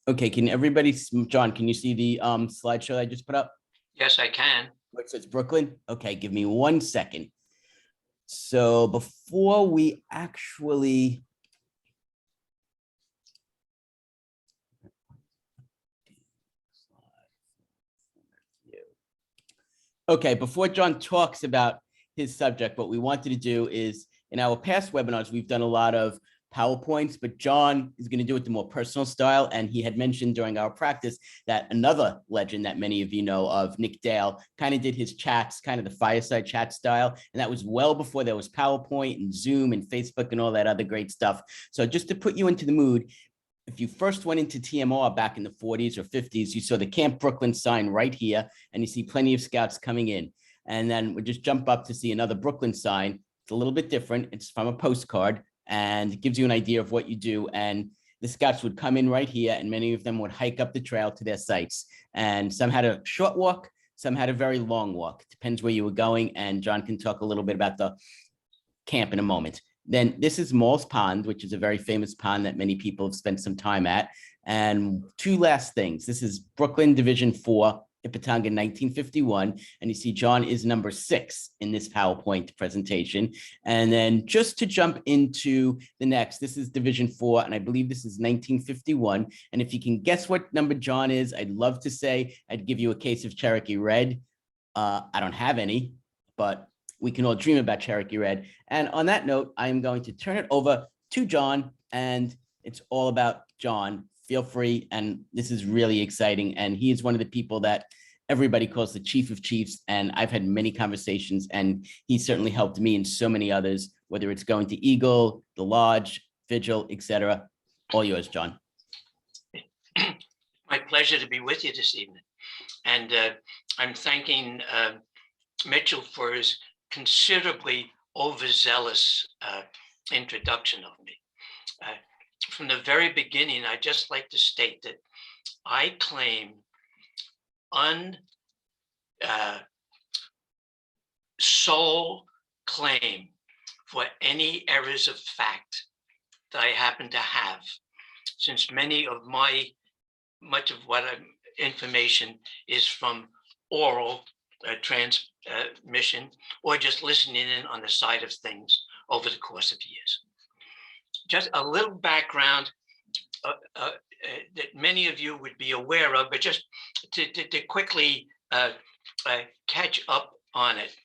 Okay, can everybody, John, can you see the slideshow I just put up? Yes, I can. Where it says Brooklyn? Okay, give me 1 second. So before we actually before John talks about his subject, what we wanted to do is in our past webinars, we've done a lot of PowerPoints, but John is going to do it the more personal style. And he had mentioned during our practice that another legend that many of you know of, Nick Dale, kind of did his chats, kind of the fireside chat style. And that was well before there was PowerPoint and Zoom and Facebook and all that other great stuff. So just to put you into the mood, if you first went into TMR back in the 40s or 50s, you saw the Camp Brooklyn sign right here, and you see plenty of scouts coming in. And then we just jump up to see another Brooklyn sign. It's a little bit different. It's from a postcard, and it gives you an idea of what you do. And the scouts would come in right here, and many of them would hike up the trail to their sites. And some had a short walk, some had a very long walk. It depends where you were going. And John can talk a little bit about the camp in a moment. Then this is Moll's Pond, which is a very famous pond that many people have spent some time at. And two last things. This is Brooklyn Division 4, Ihpetonga, 1951. And you see John is number 6 in this PowerPoint presentation. And then just to jump into the next, this is Division 4, and I believe this is 1951. And if you can guess what number John is, I'd love to say I'd give you a case of Cherokee Red. I don't have any, but we can all dream about Cherokee Red. And on that note, I am going to turn it over to John, and it's all about John. Feel free. And this is really exciting. And he is one of the people that everybody calls the Chief of Chiefs. And I've had many conversations, and he certainly helped me and so many others, whether it's going to Eagle, the Lodge, Vigil, etc. All yours, John. My pleasure to be with you this evening. And I'm thanking Mitchell for his considerably overzealous introduction of me. From the very beginning, I'd just like to state that I claim sole claim for any errors of fact that I happen to have, since much of what information is from oral transmission or just listening in on the side of things over the course of years. Just a little background that many of you would be aware of, but just to quickly catch up on it.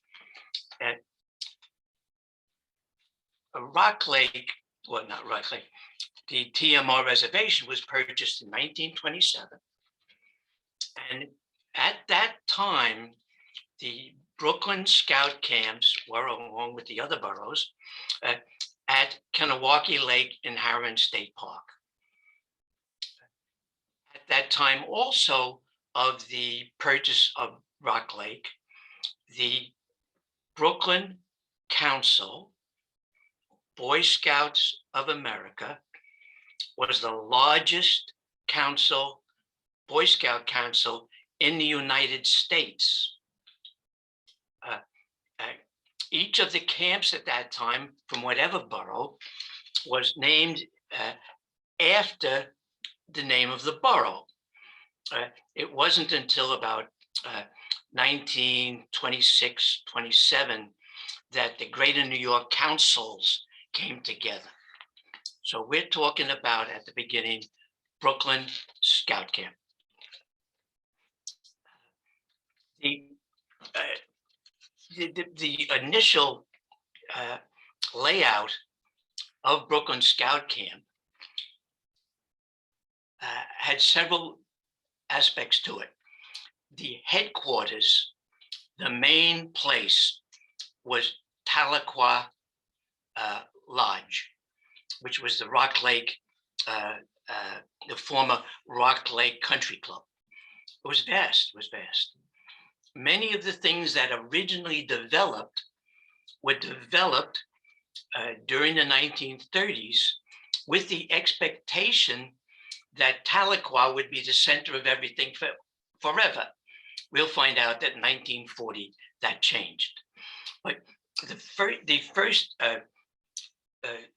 Rock Lake, well, not Rock Lake, the TMR reservation was purchased in 1927. And at that time, the Brooklyn Scout camps were, along with the other boroughs, at Kanawake Lake in Harriman State Park. At that time also of the purchase of Rock Lake, the Brooklyn Council, Boy Scouts of America, was the largest council, Boy Scout council in the United States. Each of the camps at that time, from whatever borough, was named after the name of the borough. It wasn't until about 1926, 27 that the Greater New York councils came together. So we're talking about, at the beginning, Brooklyn Scout Camp. The initial layout of Brooklyn Scout Camp had several aspects to it. The headquarters, the main place, was Tahlequah Lodge, which was the Rock Lake, the former Rock Lake Country Club. It was vast, Many of the things that originally developed were developed during the 1930s with the expectation that Tahlequah would be the center of everything forever. We'll find out that in 1940 that changed. But the first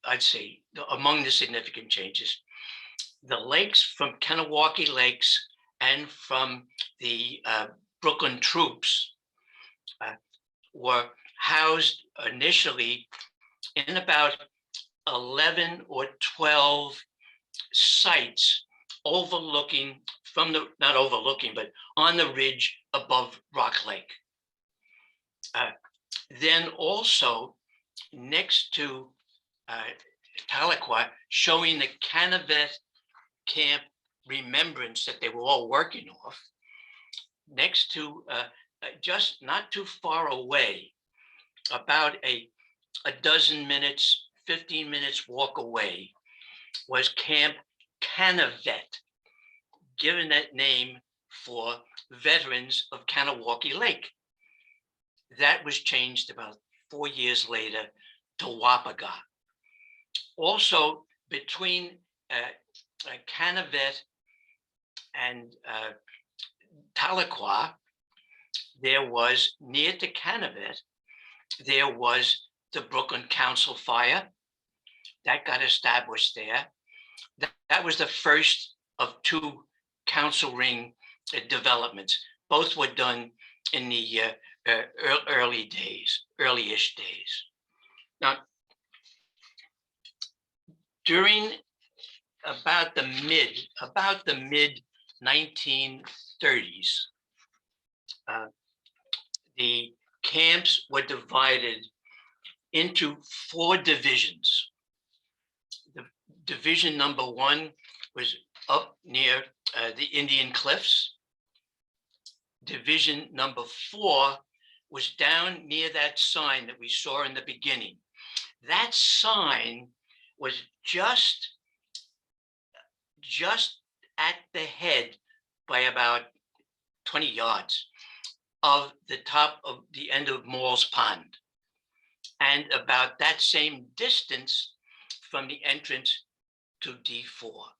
I'd say, among the significant changes, the lakes from Kanawaki Lakes and from the Brooklyn troops were housed initially in about 11 or 12 sites overlooking from the, not overlooking, but on the ridge above Rock Lake. Then also next to Tahlequah, showing the Canavet camp remembrance that they were all working off, next to just not too far away, about a dozen minutes, 15 minutes walk away, was Camp Canavet, given that name for veterans of Kanawaki Lake. That was changed about 4 years later to Wapaga. Also, between Canavet and Tahlequah, there was, near to Canavet, there was the Brooklyn Council Fire. That got established there. That was the first of 2 council ring developments. Both were done in the early-ish days. Now, during about the mid 1930s, the camps were divided into 4 divisions. The division number 1 was up near the Indian Cliffs. Division number 4 was down near that sign that we saw in the beginning. That sign was just at the head by about 20 yards of the top of the end of Moll's Pond, and about that same distance from the entrance to D4.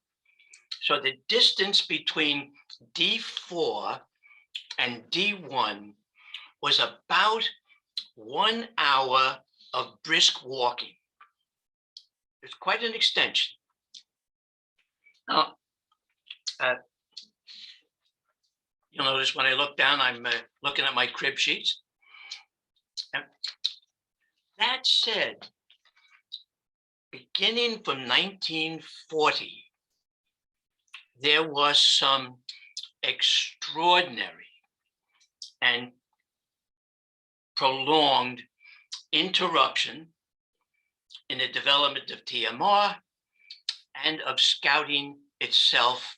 So the distance between D4 and D1 was about 1 hour of brisk walking. It's quite an extension. Now, you'll notice when I look down, I'm looking at my crib sheets. That said, beginning from 1940, there was some extraordinary and prolonged interruption in the development of TMR and of scouting itself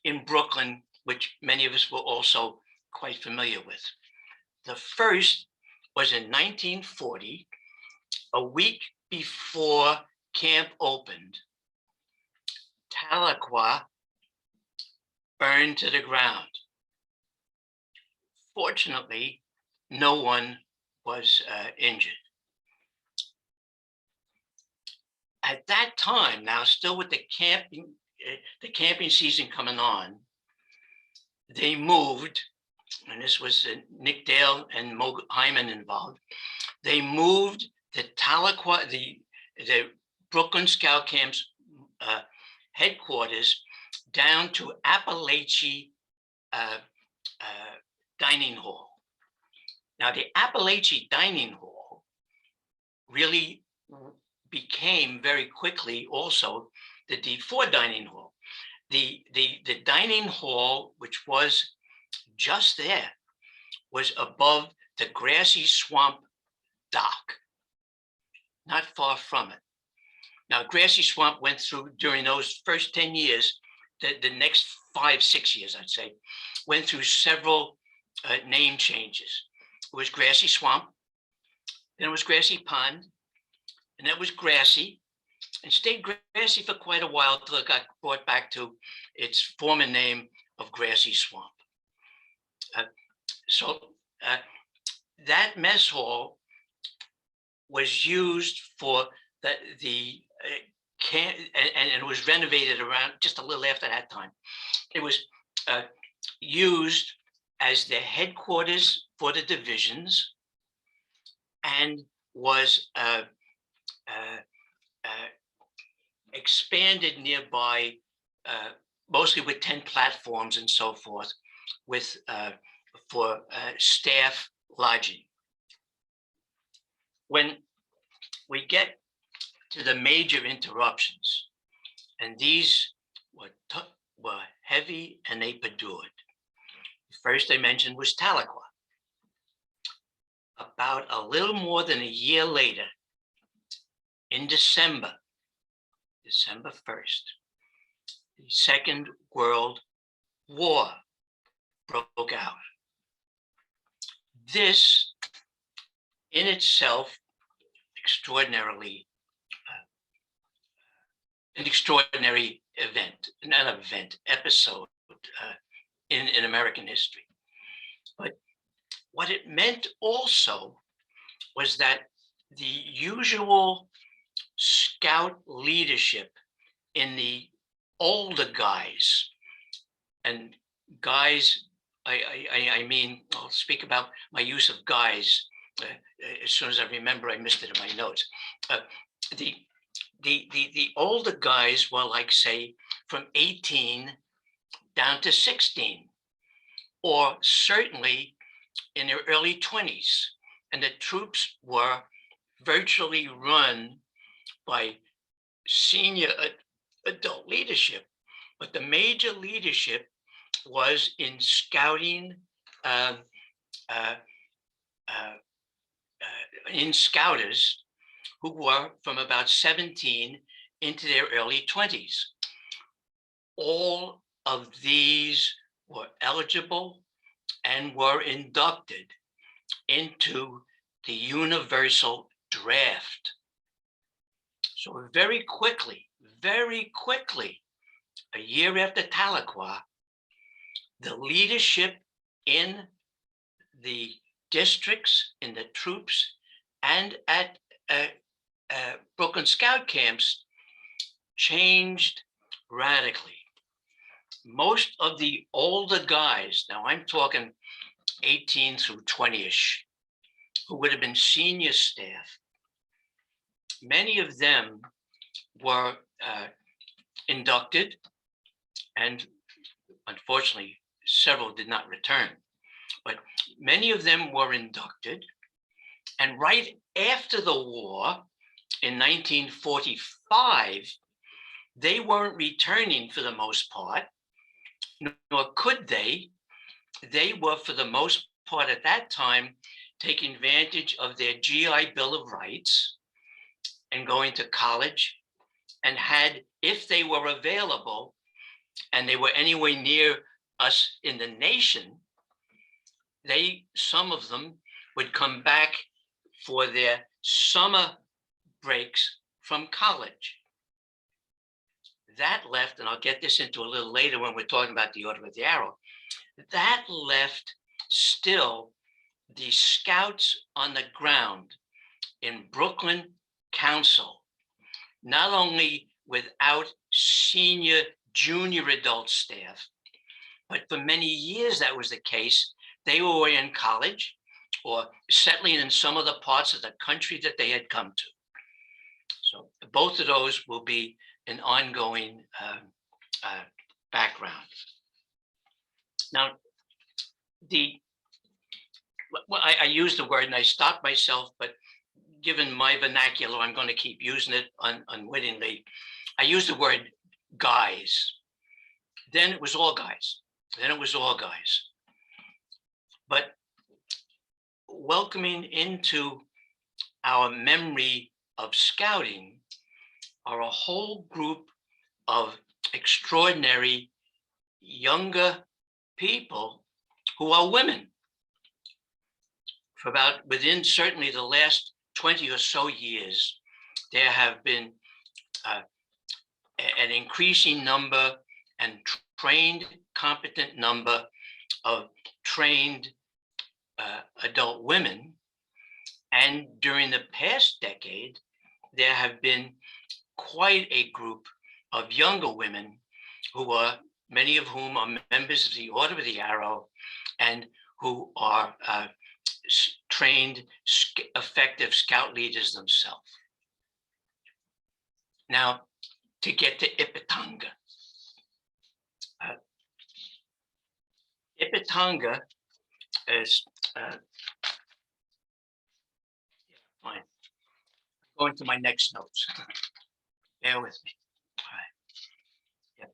in Brooklyn, which many of us were also quite familiar with. The first was in 1940, a week before camp opened. Tahlequah burned to the ground. Fortunately, no one was injured. At that time, now still with the camping season coming on, they moved, and this was Nick Dale and Mo Hyman involved. They moved the Tahlequah, the Brooklyn Scout Camp's headquarters down to Appalachia Dining Hall. Now, the Appalachia Dining Hall really became very quickly also the D4 Dining Hall. The dining hall, which was just there, was above the grassy swamp dock, not far from it. Now, grassy swamp went through, during those first 10 years, the next 5-6 years, I'd say, went through several name changes. It was grassy swamp, then it was grassy pond, and that was grassy, and stayed grassy for quite a while until it got brought back to its former name of Grassy Swamp. So that mess hall was used for the camp, and it was renovated around just a little after that time. It was used as the headquarters for the divisions, and was expanded nearby mostly with tent platforms and so forth, with for staff lodging. When we get to the major interruptions, and these were heavy and they endured. The first I mentioned was Tahlequah. About a little more than a year later, in December 1st, the Second World War broke out. This in itself an extraordinary episode in American history. But what it meant also was that the usual scout leadership in the older guys, and guys, I mean, I'll speak about my use of guys as soon as I remember. I missed it in my notes. The older guys were like, say, from 18 down to 16, or certainly in their early 20s. And the troops were virtually run by senior adult leadership. But the major leadership was in scouting, in scouters who were from about 17 into their early 20s. All of these were eligible and were inducted into the universal draft. So very quickly, a year after Tahlequah, the leadership in the districts, in the troops, and at Brooklyn Scout camps changed radically. Most of the older guys, now I'm talking 18 through 20-ish, who would have been senior staff, many of them were inducted, and unfortunately, several did not return. But many of them were inducted, and right after the war, in 1945, they weren't returning for the most part, nor could they. They were, for the most part at that time, taking advantage of their GI Bill of Rights and going to college, and had, if they were available, and they were anywhere near us in the nation, some of them would come back for their summer breaks from college. That left, and I'll get this into a little later when we're talking about the Order of the Arrow, that left still the scouts on the ground in Brooklyn Council, not only without senior, junior adult staff, but for many years that was the case. They were in college or settling in some of the parts of the country that they had come to. So both of those will be an ongoing background. Now, I used the word and I stopped myself, but given my vernacular, I'm going to keep using it unwittingly. I used the word guys. Then it was all guys. But welcoming into our memory of scouting are a whole group of extraordinary younger people who are women. For about, within certainly the last 20 or so years, there have been an increasing number and trained, competent number of trained adult women. And during the past decade, there have been quite a group of younger women who are, many of whom are members of the Order of the Arrow and who are trained, effective scout leaders themselves. Now, to get to Ihpetonga. Ihpetonga is fine. Going to my next notes. Bear with me. All right.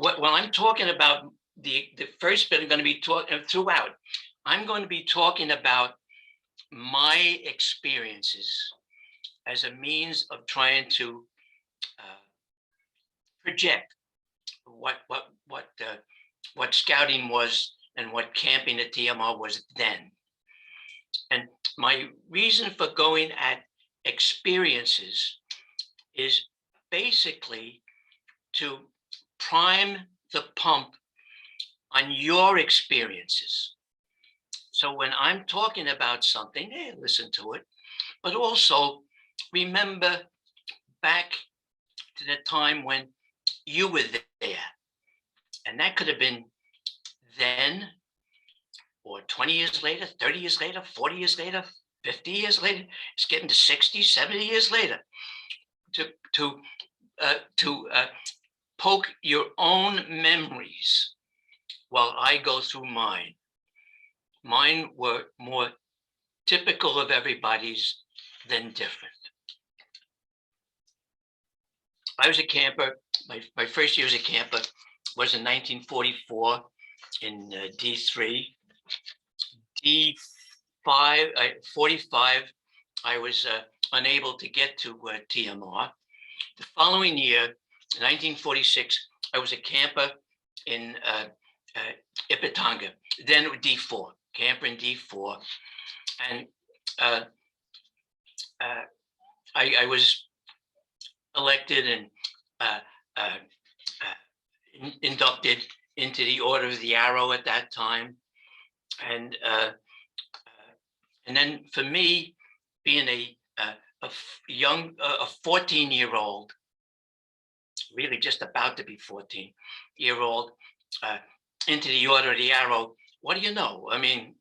Yeah. When I'm talking about the first bit, I'm going to be talking throughout. I'm going to be talking about my experiences as a means of trying to project what scouting was and what camping at TMR was then. And my reason for going at experiences is basically to prime the pump on your experiences. So when I'm talking about something, hey, listen to it, but also remember back to the time when you were there. And that could have been then, or 20 years later, 30 years later, 40 years later, 50 years later. It's getting to 60, 70 years later to poke your own memories while I go through mine. Mine were more typical of everybody's than different. I was a camper. My first year as a camper was in 1944 in D3. D5, 45, I was unable to get to TMR. The following year, 1946, I was a camper in Ihpetonga, then D4, camper in D4. And I was elected and inducted into the Order of the Arrow at that time. And then for me, being a young, a 14-year-old, really just about to be 14-year-old, into the Order of the Arrow, what do you know? I mean,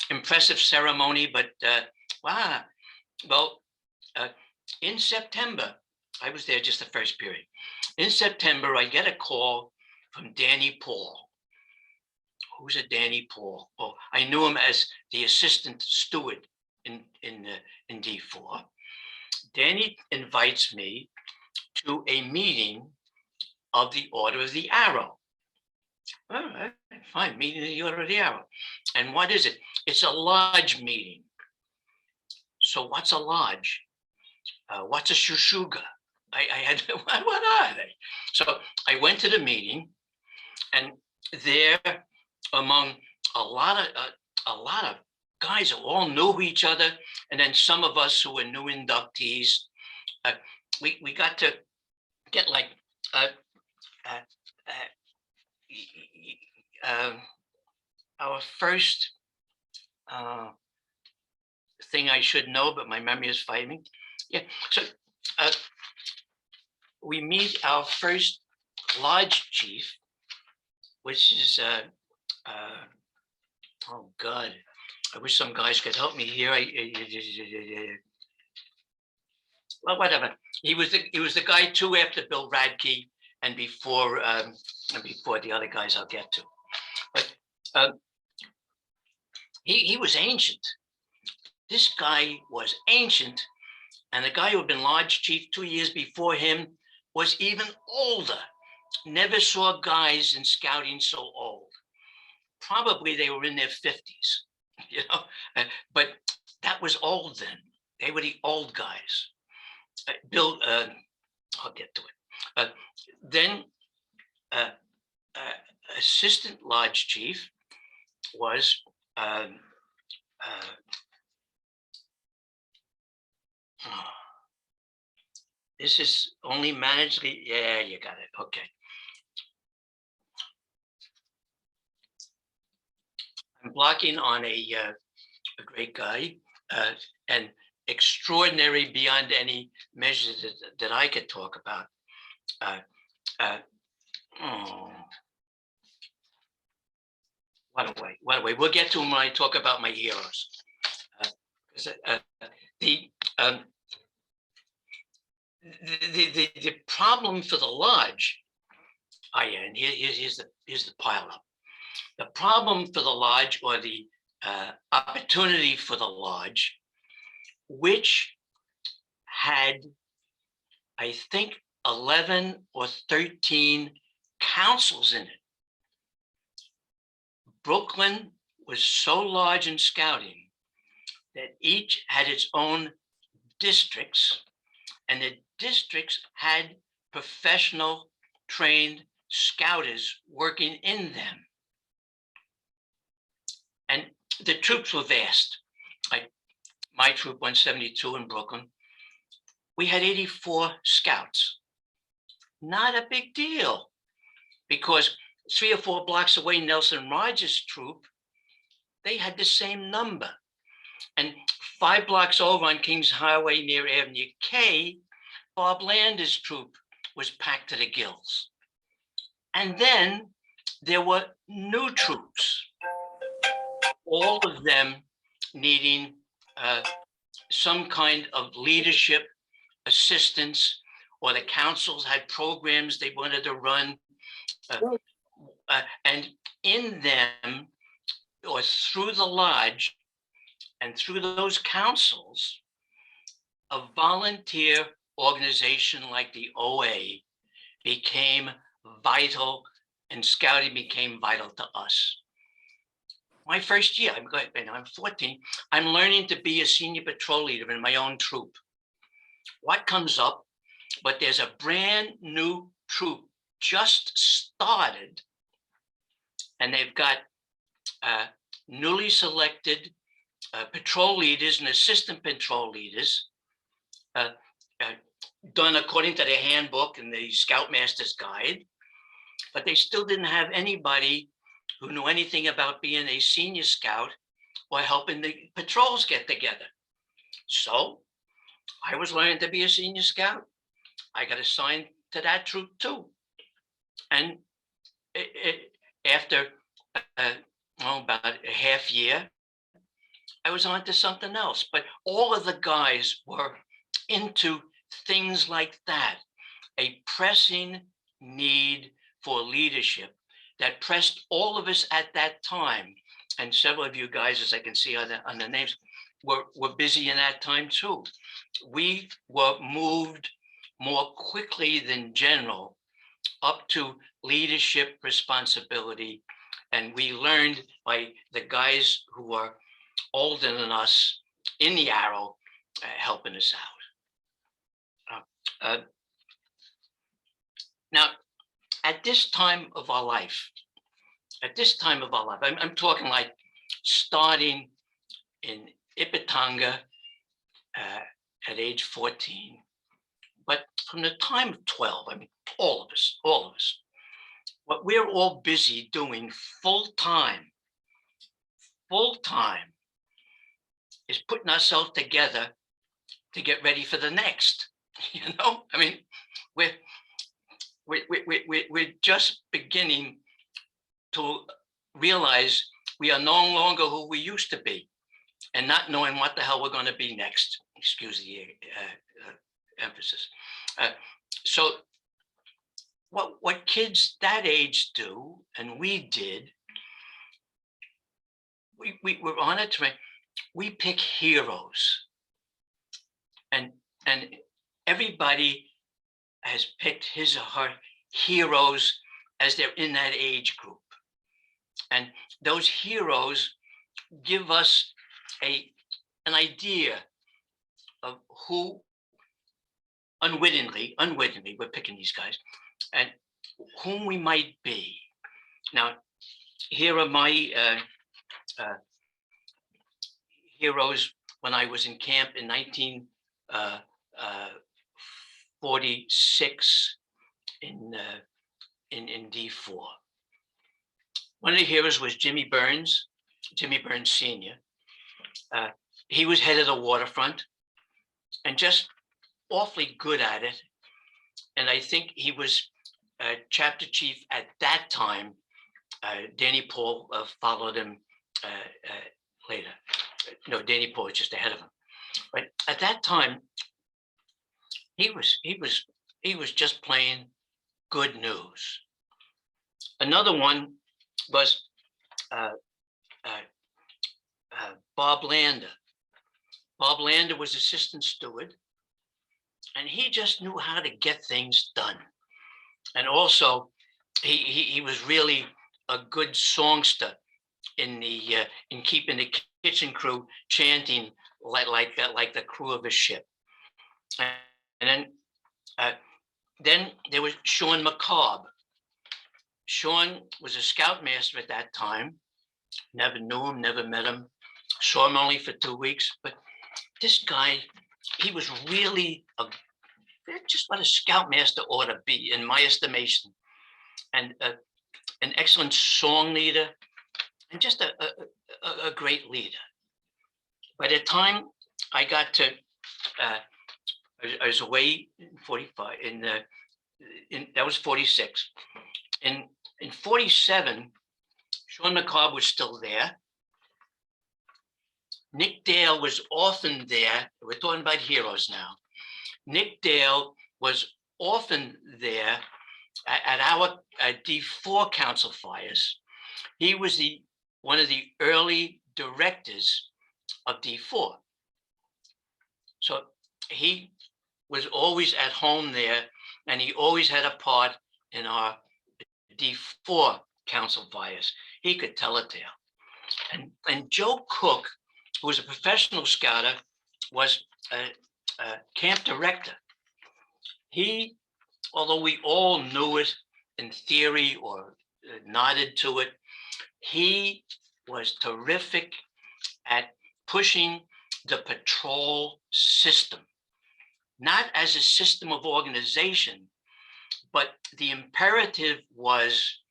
impressive ceremony, but wow. Well, in September, I was there just the first period. In September, I get a call from Danny Paul. Who's a Danny Paul? Oh, I knew him as the assistant steward in D4. Danny invites me to a meeting of the Order of the Arrow. All right, fine, meeting of the Order of the Arrow. And what is it? It's a lodge meeting. So what's a lodge? What's a shushuga? I had, what are they? So I went to the meeting, and there, among a lot of guys who all knew each other, and then some of us who were new inductees, we got to get like our first thing I should know, but my memory is fighting. Yeah, so we meet our first lodge chief, which is oh God, I wish some guys could help me here. Well, whatever. He was the guy too after Bill Radke and before the other guys I'll get to. But he was ancient. This guy was ancient, and the guy who had been lodge chief 2 years before him was even older. Never saw guys in scouting so old. Probably they were in their 50s, you know, but that was old then. They were the old guys. Bill, I'll get to it. Then assistant lodge chief was this is only managed. Yeah, you got it. Okay. I'm blocking on a great guy and extraordinary beyond any measure that I could talk about. What a way. We'll get to him when I talk about my heroes. The problem for the lodge, and here's the pileup. The problem for the lodge, or the opportunity for the lodge, which had, I think, 11 or 13 councils in it. Brooklyn was so large in scouting that each had its own districts, and the districts had professional trained scouters working in them. And the troops were vast. Like my troop, 172 in Brooklyn, we had 84 scouts. Not a big deal, because 3 or 4 blocks away, Nelson Rogers' troop, they had the same number. And 5 blocks over on Kings Highway near Avenue K, Bob Lander's troop was packed to the gills. And then there were new troops, all of them needing some kind of leadership assistance, or the councils had programs they wanted to run. And in them, or through the lodge and through those councils, a volunteer organization like the OA became vital, and scouting became vital to us. My first year, I'm 14, I'm learning to be a senior patrol leader in my own troop. What comes up? But there's a brand new troop just started, and they've got newly selected patrol leaders and assistant patrol leaders, done according to the handbook and the Scoutmaster's Guide, but they still didn't have anybody who knew anything about being a senior scout or helping the patrols get together. So I was learning to be a senior scout. I got assigned to that troop too. And after about a half year, I was on to something else. But all of the guys were into things like that, a pressing need for leadership that pressed all of us at that time. And several of you guys, as I can see on the names, were busy in that time too. We were moved more quickly than general up to leadership responsibility. And we learned by the guys who were older than us in the Arrow helping us out. Now, at this time of our life, I'm talking like starting in Ihpetonga at age 14, but from the time of 12, I mean, all of us, what we're all busy doing full time is putting ourselves together to get ready for the next. I mean, we're just beginning to realize we are no longer who we used to be, and not knowing what the hell we're going to be next. Excuse the emphasis. So what kids that age do, and we did, we're on a train. We pick heroes, and everybody has picked his or her heroes as they're in that age group. And those heroes give us an idea of who, unwittingly, we're picking these guys, and whom we might be. Now, here are my heroes when I was in camp in 1946 in D4. One of the heroes was Jimmy Burns Sr. He was head of the waterfront and just awfully good at it. And I think he was chapter chief at that time. Danny Paul followed him later. No, Danny Paul was just ahead of him. But at that time, he was just plain good news. Another one was uh, Bob Lander. Bob Lander was assistant steward, and he just knew how to get things done. And also, he was really a good songster in keeping the kitchen crew chanting like the crew of a ship. And then there was Sean Mccobb. Sean was a scoutmaster at that time. Never knew him, never met him. Saw him only for 2 weeks. But this guy, he was really just what a scoutmaster ought to be, in my estimation. And an excellent song leader, and just a great leader. By the time I got to, I was away in 45, that was 46. In 47, Sean Mccobb was still there. Nick Dale was often there. We're talking about heroes now. Nick Dale was often there at our D4 council fires. He was one of the early directors of D4. So he was always at home there, and he always had a part in our D4 council fires. He could tell a tale. And Joe Cook, who was a professional scouter, was a camp director. He, although we all knew it in theory or nodded to it, he was terrific at pushing the patrol system, not as a system of organization, but the imperative was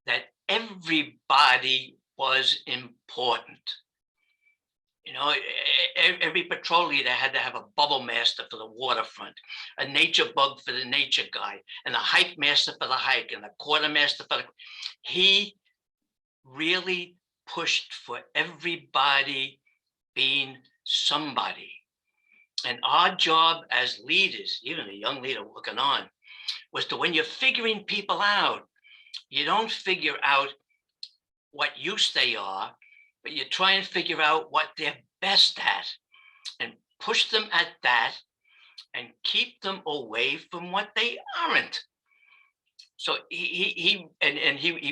that everybody was important. You know, every patrol leader had to have a bubble master for the waterfront, a nature bug for the nature guy, and a hike master for the hike, and a quartermaster for the. He really pushed for everybody being somebody. And our job as leaders, even a young leader looking on, was to, when you're figuring people out, you don't figure out what use they are, but you try and figure out what they're best at and push them at that and keep them away from what they aren't. So he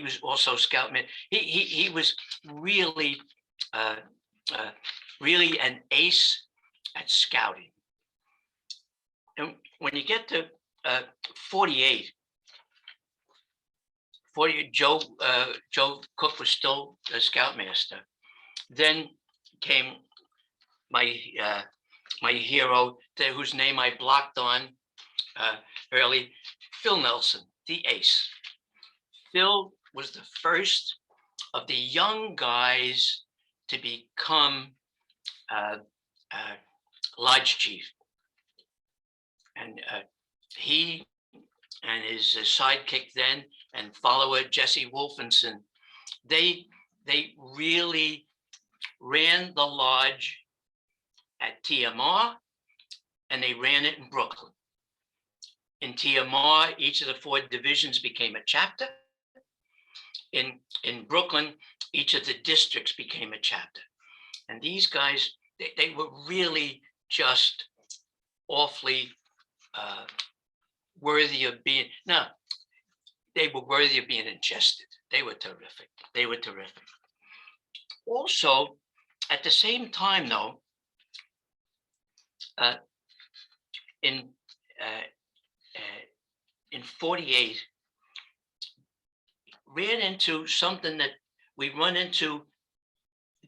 was also scoutman. He was really really an ace at scouting. And when you get to 48, Joe Cook was still a scoutmaster. Then came my hero, whose name I blocked on early, Phil Nelson, the ace. Phil was the first of the young guys to become lodge chief. And he and his sidekick then and follower, Jesse Wolfenson, they really ran the lodge at TMR, and they ran it in Brooklyn. In TMR, each of the 4 divisions became a chapter. In Brooklyn, each of the districts became a chapter. And these guys, they were really just awfully worthy of being, no, they were worthy of being ingested. They were terrific. They were terrific. Also, at the same time, though, in 48, ran into something that we run into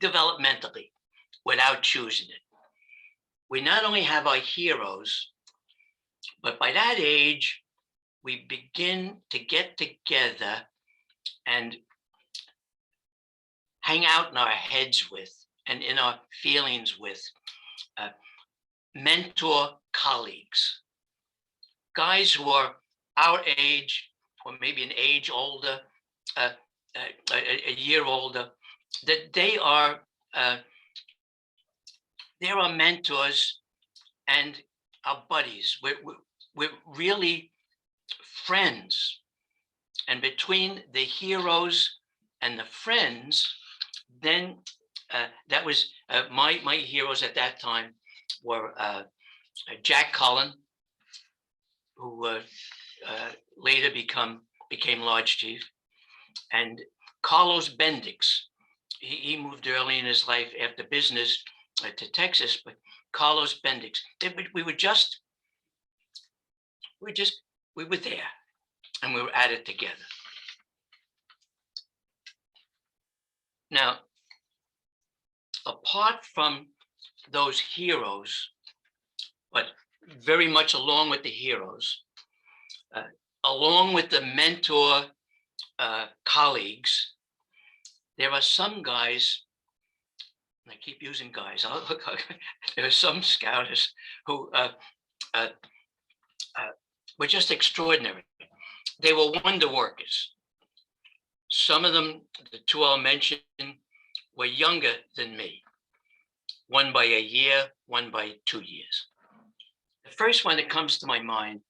developmentally without choosing it. We not only have our heroes, but by that age, we begin to get together and hang out in our heads with and in our feelings with mentor colleagues, guys who are our age or maybe an age older, a year older, that they are mentors and our buddies. We're really friends. And between the heroes And the friends, then that was my heroes at that time were Jack Cullen, who later became Lodge Chief, and Carlos Bendix. He moved early in his life after business to Texas, but Carlos Bendix. We were there, and we were at it together. Now, apart from those heroes, but very much along with the heroes, along with the mentor colleagues, there are some guys, and I keep using guys, there are some scouters who were just extraordinary. They were wonder workers. Some of them, the two I'll mention, were younger than me, one by a year, one by 2 years. The first one that comes to my mind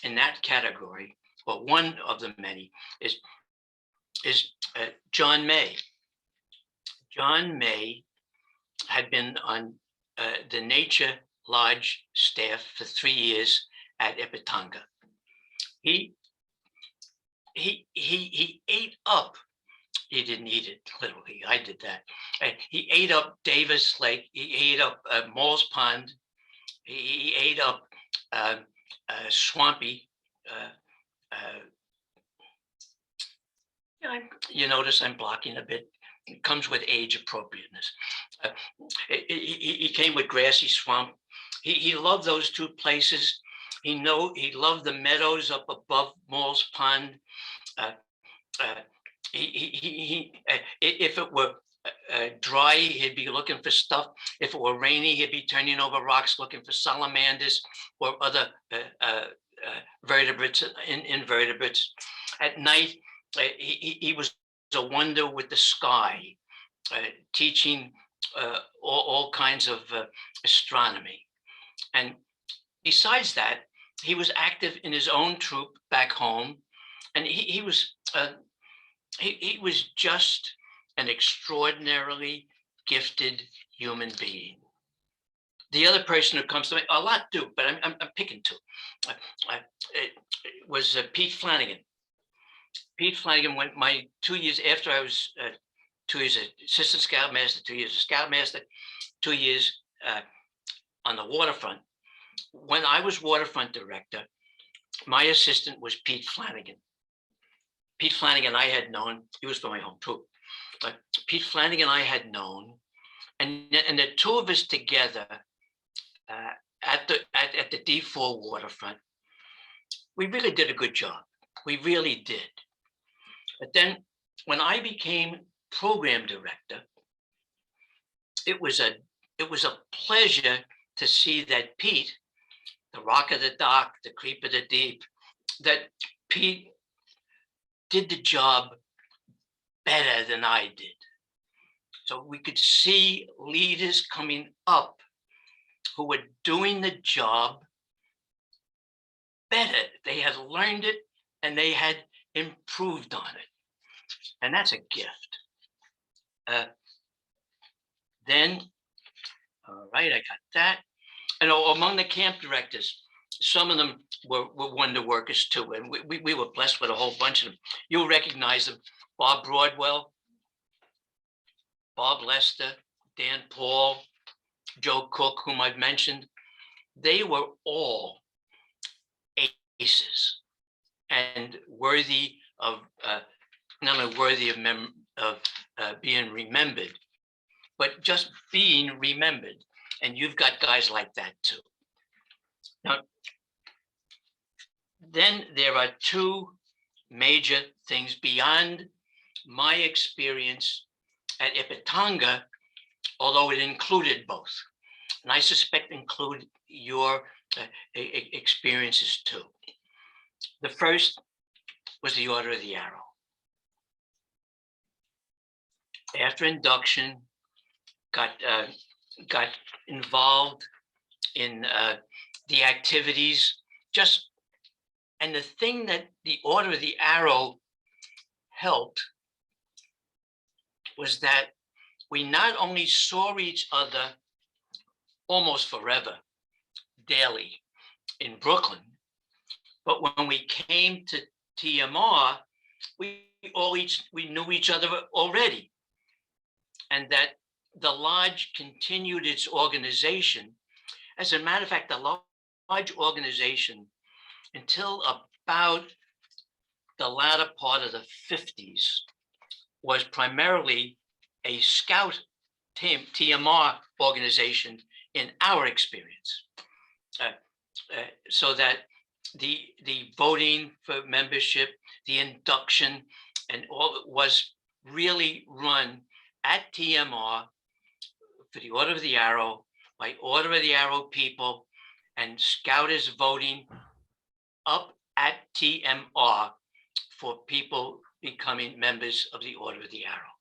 in that category, or one of the many, is John May. John May had been on the Nature Lodge staff for 3 years at Ihpetonga. He ate up. He didn't eat it literally. I did that. He ate up Davis Lake. He ate up Moll's Pond. He ate up Swampy. You notice I'm blocking a bit. It comes with age appropriateness. He came with Grassy Swamp. He loved those two places. He loved the meadows up above Moll's Pond. If it were dry, he'd be looking for stuff. If it were rainy, he'd be turning over rocks looking for salamanders or other vertebrates, invertebrates. At night, he was a wonder with the sky, teaching all kinds of astronomy. And besides that, he was active in his own troop back home, and he was just an extraordinarily gifted human being. The other person who comes to me, a lot do, but I'm picking two, was Pete Flanagan. Pete Flanagan went my 2 years after I was 2 years assistant scoutmaster, 2 years as scoutmaster, 2 years on the waterfront. When I was waterfront director, my assistant was Pete Flanagan. Pete Flanagan I had known, he was from my home troop, but Pete Flanagan I had known, and the two of us together at the D4 waterfront, we really did a good job. We really did. But then when I became program director, it was a pleasure to see that Pete, the rock of the dock, the creep of the deep, that Pete did the job better than I did. So we could see leaders coming up who were doing the job better. They had learned it and they had improved on it. And that's a gift. Then, all right, I got that. And among the camp directors, some of them were wonder workers too. And we were blessed with a whole bunch of them. You'll recognize them. Bob Broadwell, Bob Lester, Dan Paul, Joe Cook, whom I've mentioned. They were all aces and worthy of, not only worthy of being remembered, but just being remembered. And you've got guys like that too. Now, then there are two major things beyond my experience at Ihpetonga, although it included both. And I suspect include your experiences too. The first was the Order of the Arrow. After induction, got involved in the activities, and the thing that the Order of the Arrow helped was that we not only saw each other almost forever, daily in Brooklyn, but when we came to TMR, we knew each other already, and that the lodge continued its organization. As a matter of fact, the lodge organization until about the latter part of the 50s was primarily a scout TMR organization in our experience. So that the voting for membership, the induction, and all was really run at TMR for the Order of the Arrow, by Order of the Arrow people, and scouters voting up at TMR for people becoming members of the Order of the Arrow.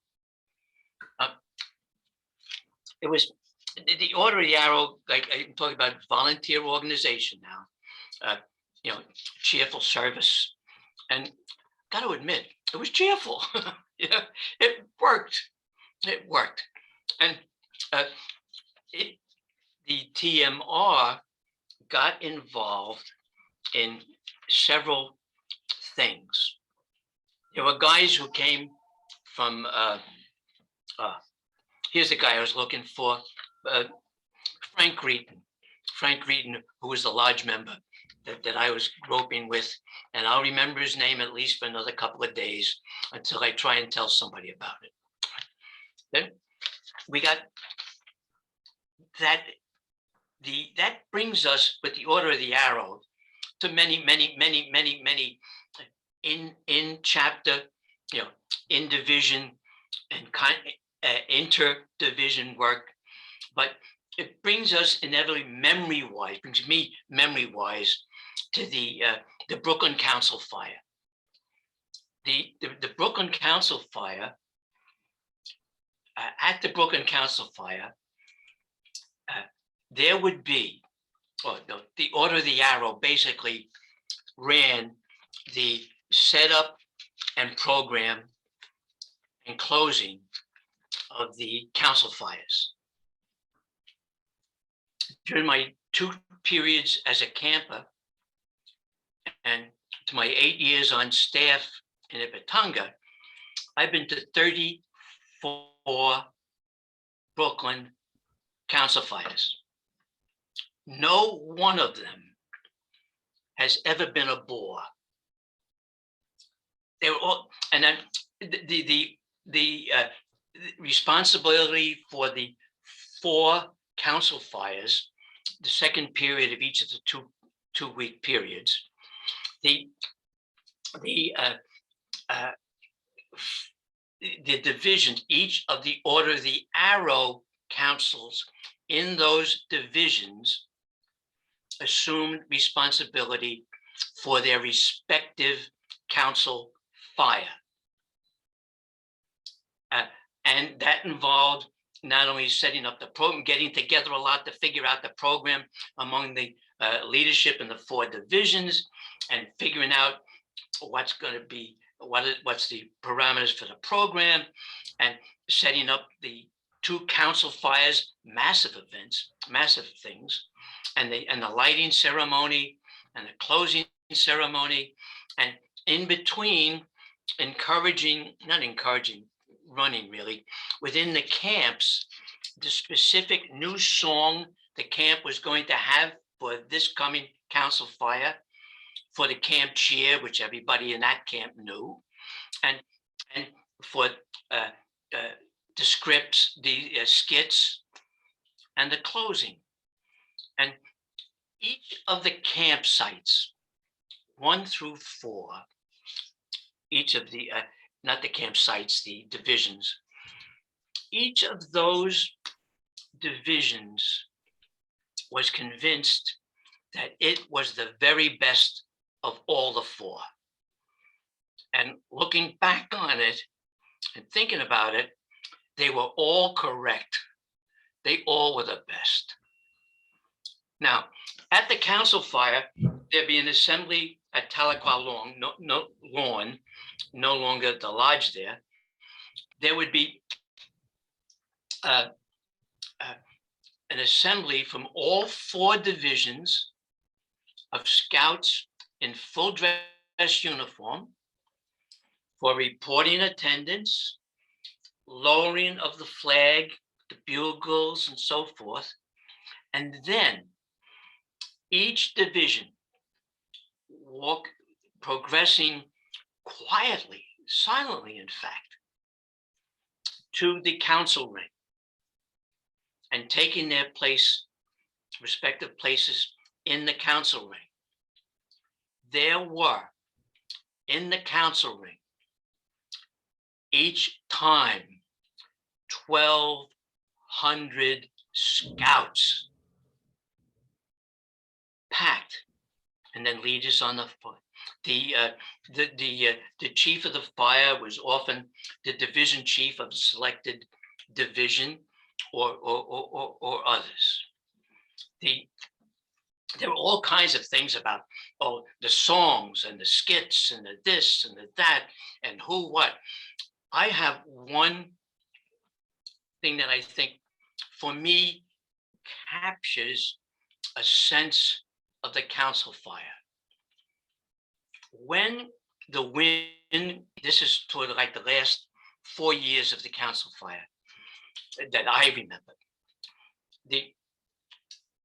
It was the Order of the Arrow, like I'm talking about volunteer organization now, cheerful service. And got to admit, it was cheerful. It worked. It worked. And the TMR got involved in several things. There were guys who came from, here's the guy I was looking for, Frank Reeton, who was the lodge member that I was groping with. And I'll remember his name at least for another couple of days until I try and tell somebody about it. Then we got that. That brings us with the Order of the Arrow to many in chapter, in division and interdivision work. But it brings us inevitably brings me memory-wise to the Brooklyn Council fire. The Brooklyn Council fire, at the Brooklyn Council fire, there would be, the Order of the Arrow basically ran the setup and program and closing of the council fires. During my 2 periods as a camper and to my 8 years on staff in Ihpetonga, I've been to 34 Brooklyn council fires. No one of them has ever been a bore. They were all, and then the responsibility for the 4 council fires, the second period of each of the two-week periods, the divisions, each of the Order of the Arrow councils in those divisions assumed responsibility for their respective council fire. And that involved not only setting up the program, getting together a lot to figure out the program among the leadership in the 4 divisions, and figuring out what's going to be, what's the parameters for the program, and setting up the 2 council fires, massive events, massive things, and the lighting ceremony and the closing ceremony, and in between running really within the camps, the specific new song the camp was going to have for this coming council fire, for the camp cheer, which everybody in that camp knew, and for the scripts, the skits, and the closing. And each of the campsites, 1 through 4, each of the, not the campsites, the divisions, each of those divisions was convinced that it was the very best of all the 4. And looking back on it and thinking about it, they were all correct. They all were the best. Now, at the council fire, there'd be an assembly at Tahlequah Lawn, no longer the lodge there. There would be uh, an assembly from all 4 divisions of scouts in full dress uniform for reporting attendance, lowering of the flag, the bugles, and so forth. And then each division progressing quietly, silently, in fact, to the council ring and taking their respective places in the council ring. There were in the council ring each time 1,200 scouts packed, and then leaders on the foot. The chief of the fire was often the division chief of the selected division or others. There were all kinds of things about the songs and the skits and the this and the that and who what. I have one thing that I think for me captures a sense of the council fire. When the wind, this is toward like the last 4 years of the council fire that I remember.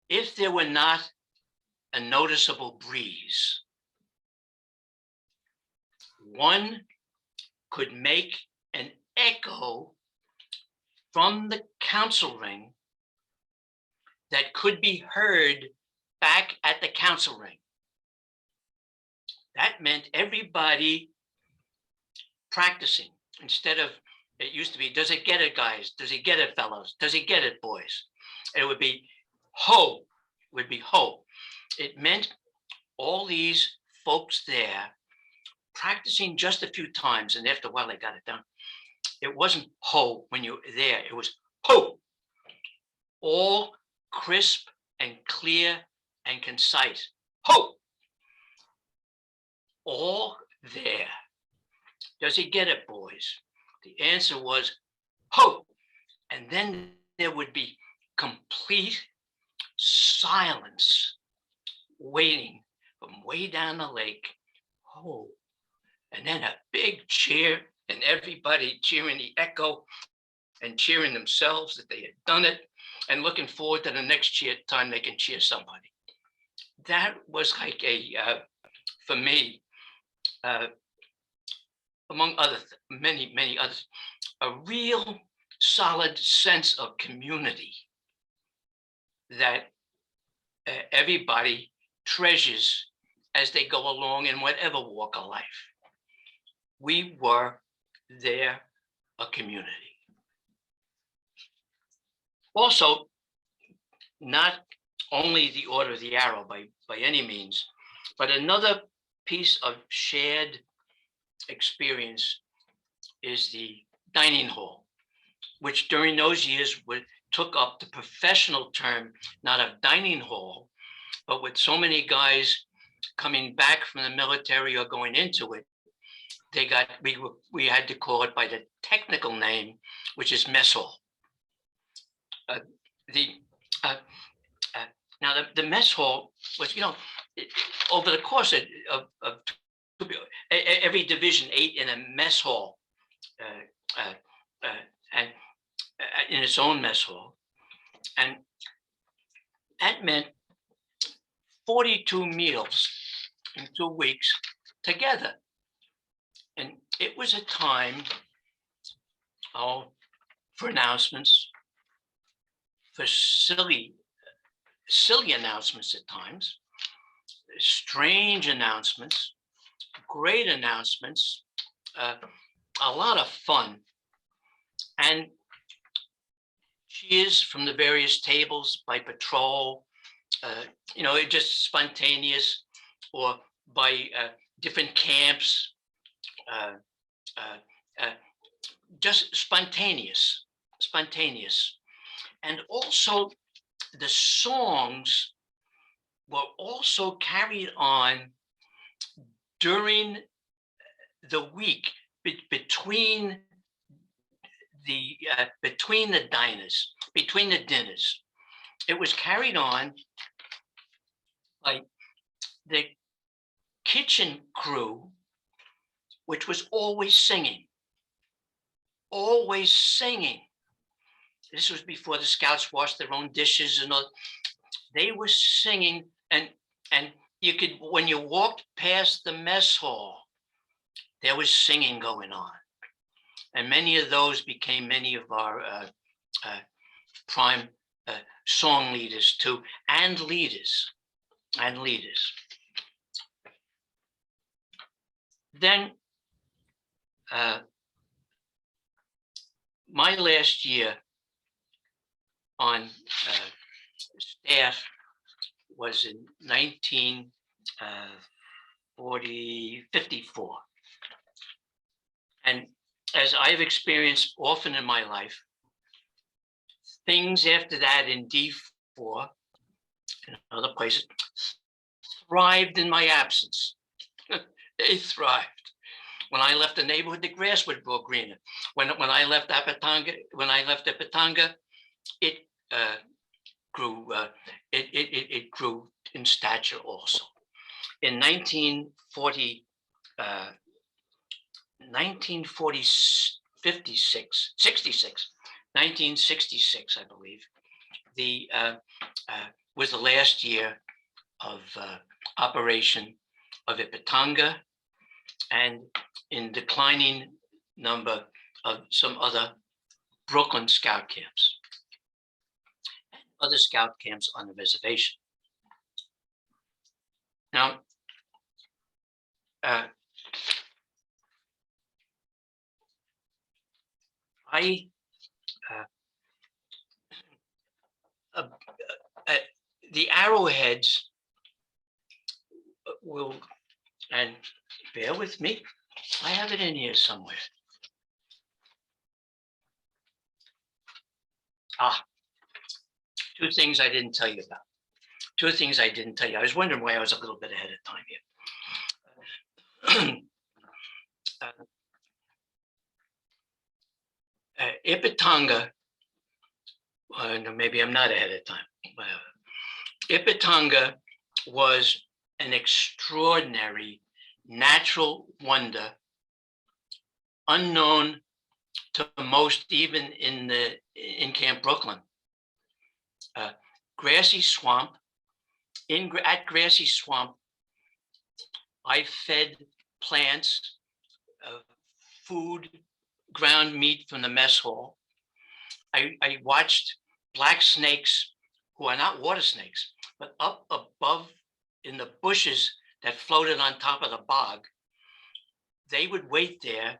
If there were not a noticeable breeze, one could make an echo from the council ring that could be heard back at the council ring. That meant everybody practicing instead of, it used to be, does it get it, guys? Does it get it, fellows? Does it get it, boys? It would be ho, would be ho. It meant all these folks there practicing just a few times, and after a while they got it down. It wasn't ho when you were there, it was ho. All crisp and clear and concise. Ho! All there. Does he get it, boys? The answer was ho! And then there would be complete silence waiting from way down the lake. Ho! And then a big cheer and everybody cheering the echo and cheering themselves that they had done it and looking forward to the next time they can cheer somebody. That was like for me, among many others, a real solid sense of community that everybody treasures as they go along in whatever walk of life. We were there, a community. Also, not only the Order of the Arrow by any means, but another piece of shared experience is the dining hall, which during those years took up the professional term, not of dining hall, but with so many guys coming back from the military or going into it, we had to call it by the technical name, which is mess hall. Now the mess hall was, over the course of every division ate in a mess hall, and in its own mess hall, and that meant 42 meals in 2 weeks together. And it was a time for announcements, for silly announcements at times, strange announcements, great announcements, a lot of fun, and cheers from the various tables by patrol, just spontaneous, or by different camps, just spontaneous. And also the songs were also carried on during the week between between the dinners, it was carried on by the kitchen crew, which was always singing. Always singing. This was before the scouts washed their own dishes and all. They were singing, and you could, when you walked past the mess hall, there was singing going on. And many of those became many of our prime song leaders too, and leaders. Then my last year on staff was in 1954. And as I've experienced often in my life, things after that in D4 and other places thrived in my absence. They thrived. When I left the neighborhood, the grass would grow greener. When I left Ihpetonga, it grew. It grew in stature also. In 1956, 1966, I believe, was the last year of operation of Ihpetonga, and in declining number of some other Brooklyn scout camps, and other scout camps on the reservation. Now, the arrowheads will, and bear with me, I have it in here somewhere. Two things I didn't tell you about. I was wondering why I was a little bit ahead of time here. Ihpetonga, no, maybe I'm not ahead of time. Ihpetonga was an extraordinary natural wonder, unknown to most, even in Camp Brooklyn. Grassy swamp. At Grassy Swamp, I fed plants food, ground meat from the mess hall. I watched black snakes, who are not water snakes, but up above in the bushes that floated on top of the bog. They would wait there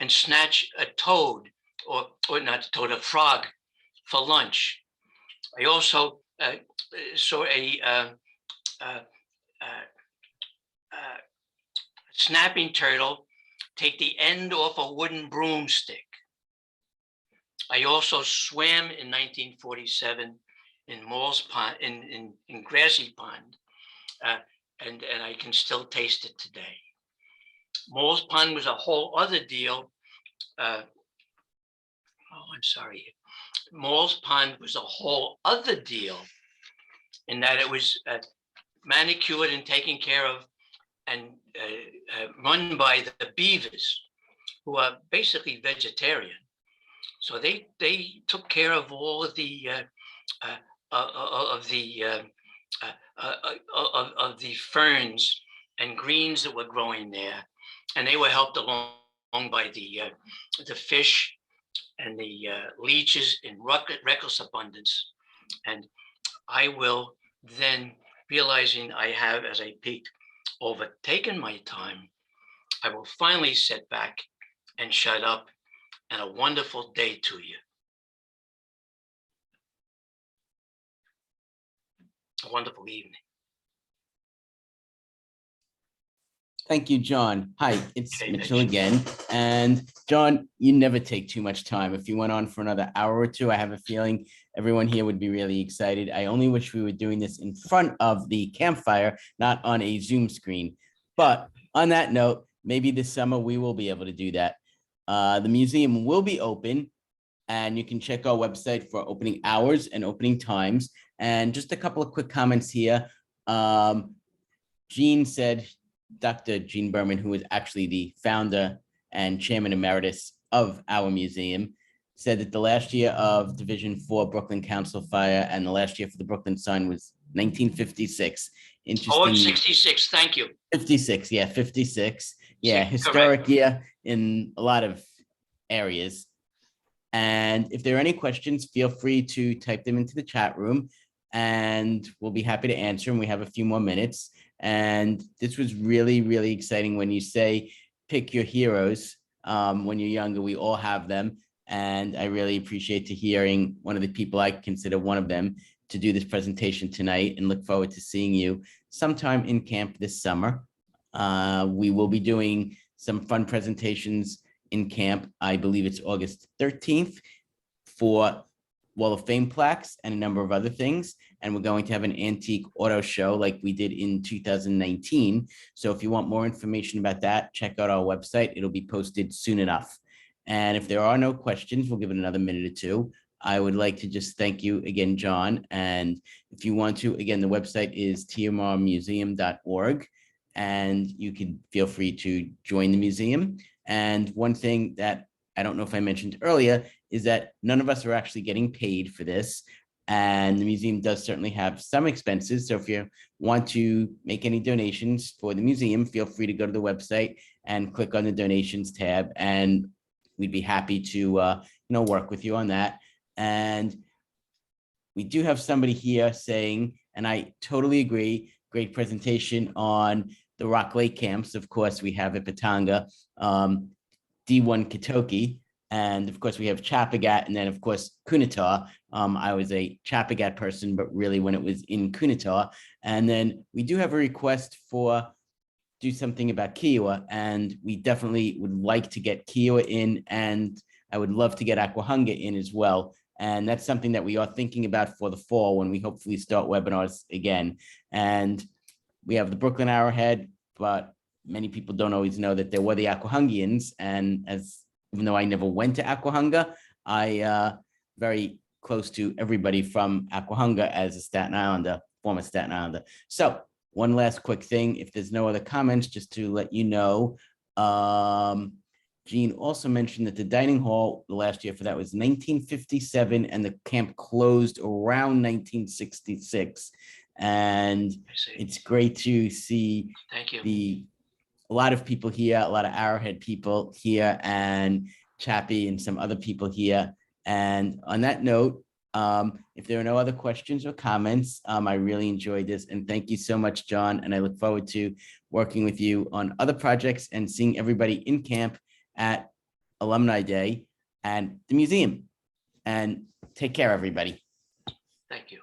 and snatch a toad, or not a toad, a frog for lunch. I also saw a snapping turtle take the end off a wooden broomstick. I also swam in 1947 in Moll's Pond, in Grassy Pond, and I can still taste it today. Moll's Pond was a whole other deal. Moll's Pond was a whole other deal in that it was manicured and taken care of and run by the beavers, who are basically vegetarian. So they took care of all of the ferns and greens that were growing there, and they were helped along by the fish and the leeches in reckless abundance. And I will then, realizing I have, as I peaked, overtaken my time, I will finally sit back and shut up, and a wonderful day to you. A wonderful evening. Thank you, John. Hi, it's Okay, Mitchell Mitch. again. And John, you never take too much time. If you went on for another hour or two, I have a feeling everyone here would be really excited. I only wish we were doing this in front of the campfire, not on a Zoom screen. But on that note, maybe this summer we will be able to do that. The museum will be open and you can check our website for opening hours and opening times. And just a couple of quick comments here. Gene said, Dr. Gene Berman, who is actually the founder and chairman emeritus of our museum, said that the last year of Division 4 Brooklyn Council Fire and the last year for the Brooklyn Sun was 1956. Interesting. Oh, it's 66. Thank you. 56. Yeah, 56. Yeah, Correct. historic year in a lot of areas. And if there are any questions, feel free to type them into the chat room and we'll be happy to answer them. We have a few more minutes. And this was really, really exciting when you say pick your heroes. When you're younger, we all have them. And I really appreciate hearing one of the people I consider one of them to do this presentation tonight, and look forward to seeing you sometime in camp this summer. We will be doing some fun presentations in camp. I believe it's August 13th for Wall of Fame plaques and a number of other things. And we're going to have an antique auto show like we did in 2019. So if you want more information about that, check out our website. It'll be posted soon enough. And if there are no questions, we'll give it another minute or two. I would like to just thank you again, John. And if you want to, again, the website is tmrmuseum.org, and you can feel free to join the museum. And one thing that I don't know if I mentioned earlier is that none of us are actually getting paid for this. And the museum does certainly have some expenses. So if you want to make any donations for the museum, feel free to go to the website and click on the donations tab, and we'd be happy to work with you on that. And we do have somebody here saying, and I totally agree, great presentation on the Rock Lake camps. Of course, we have Ihpetonga, D1 Kitoki, and of course we have Chapagat, and then of course Kunataw. I was a Chapagat person, but really when it was in Kunataw. And then we do have a request for do something about Kiowa, and we definitely would like to get Kiowa in, and I would love to get Aquahunga in as well. And that's something that we are thinking about for the fall when we hopefully start webinars again. And we have the Brooklyn Arrowhead, but many people don't always know that there were the Aquahungians. And even though I never went to Aquahunga, I very close to everybody from Aquahunga as a Staten Islander, former Staten Islander. So one last quick thing, if there's no other comments, just to let you know, Gene also mentioned that the dining hall the last year for that was 1957, and the camp closed around 1966. And it's great to see Thank you. A lot of people here, a lot of Arrowhead people here, and Chappie and some other people here. And on that note, if there are no other questions or comments, I really enjoyed this, and thank you so much, John. And I look forward to working with you on other projects and seeing everybody in camp at Alumni Day and the museum. And take care, everybody. Thank you.